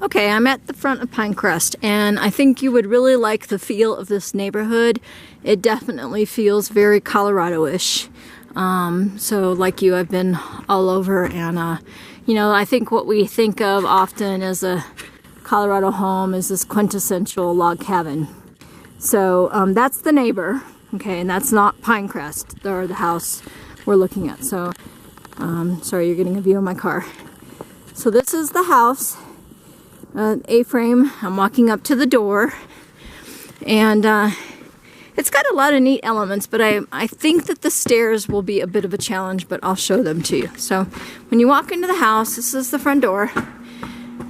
Okay, I'm at the front of Pinecrest, and I think you would really like the feel of this neighborhood. It definitely feels very Colorado-ish. So like you, I've been all over, and you know, I think what we think of often as a Colorado home is this quintessential log cabin. So that's the neighbor, okay, and that's not Pinecrest, or the house we're looking at. So, sorry, you're getting a view of my car. So this is the house. A-frame. I'm walking up to the door, and it's got a lot of neat elements, but I think that the stairs will be a bit of a challenge, but I'll show them to you. So when you walk into the house, this is the front door.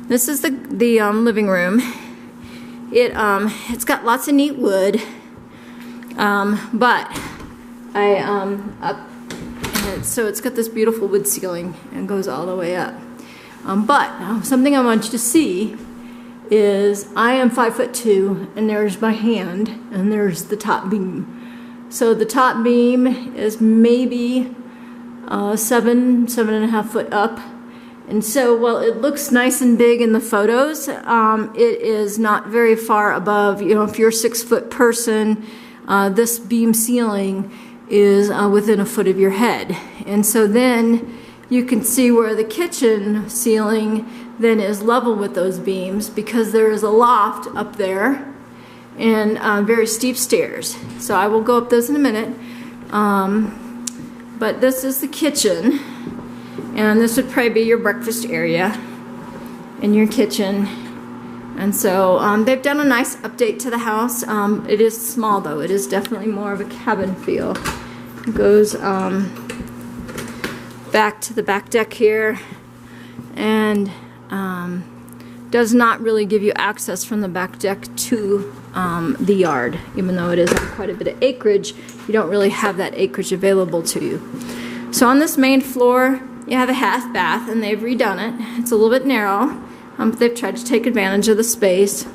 This is the living room. It's got lots of neat wood, but so it's got this beautiful wood ceiling and goes all the way up. But something I want you to see is I am 5'2", and there's my hand, and there's the top beam. So the top beam is maybe 7.5 foot up. And so while it looks nice and big in the photos, it is not very far above, you know, if you're a 6-foot person, this beam ceiling is within a foot of your head. And so then you can see where the kitchen ceiling then is level with those beams, because there is a loft up there and very steep stairs. So I will go up those in a minute. But this is the kitchen, and this would probably be your breakfast area in your kitchen. And so they've done a nice update to the house. It is small though. It is definitely more of a cabin feel. It goes back to the back deck here, and does not really give you access from the back deck to the yard. Even though it is on quite a bit of acreage, you don't really have that acreage available to you. So on this main floor, you have a half bath, and they've redone it. It's a little bit narrow, but they've tried to take advantage of the space.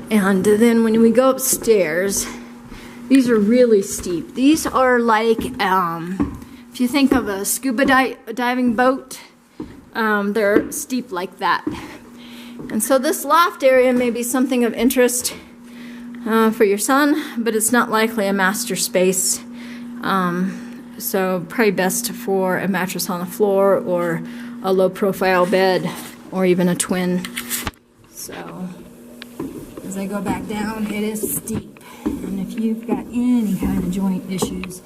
And then when we go upstairs, these are really steep. These are like, if you think of a scuba diving boat, they're steep like that. And so this loft area may be something of interest for your son, but it's not likely a master space. So probably best for a mattress on the floor, or a low profile bed, or even a twin. So as I go back down, it is steep. And if you've got any kind of joint issues,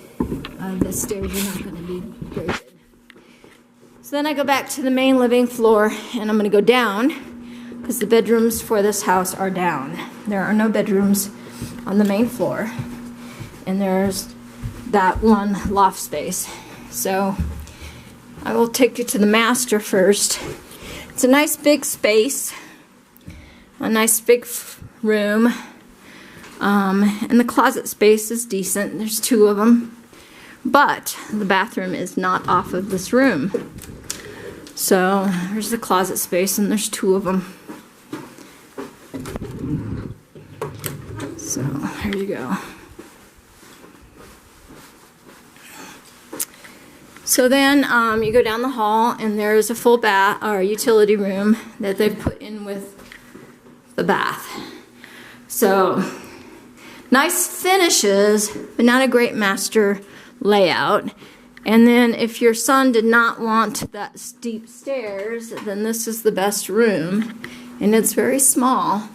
the stairs are not going to be very good. So then I go back to the main living floor, and I'm going to go down, because the bedrooms for this house are down. There are no bedrooms on the main floor, and there's that one loft space. So I will take you to the master first. It's a nice big space, a nice big room, and the closet space is decent. There's 2 of them, but the bathroom is not off of this room. So there's the closet space, and there's 2 of them. So here you go. So then you go down the hall, and there's a full bath or utility room that they've put in with the bath. So nice finishes, but not a great master layout. And then if your son did not want that steep stairs, then this is the best room. And it's very small,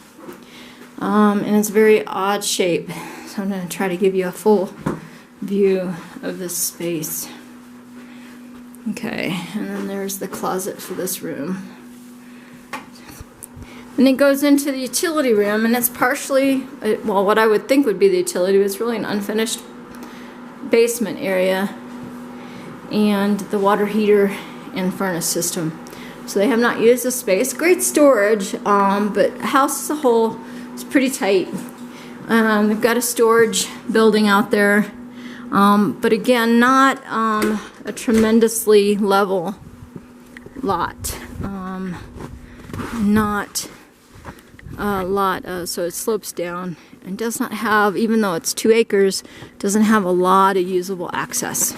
and it's very odd shape. So I'm going to try to give you a full view of this space. Okay, and then there's the closet for this room. And it goes into the utility room, and it's partially, well, what I would think would be the utility, but it's really an unfinished basement area, and the water heater and furnace system. So they have not used the space. Great storage, but house as a whole is pretty tight. They've got a storage building out there, but again, not a tremendously level lot. Not a lot, so it slopes down and does not have, even though it's 2 acres, doesn't have a lot of usable access.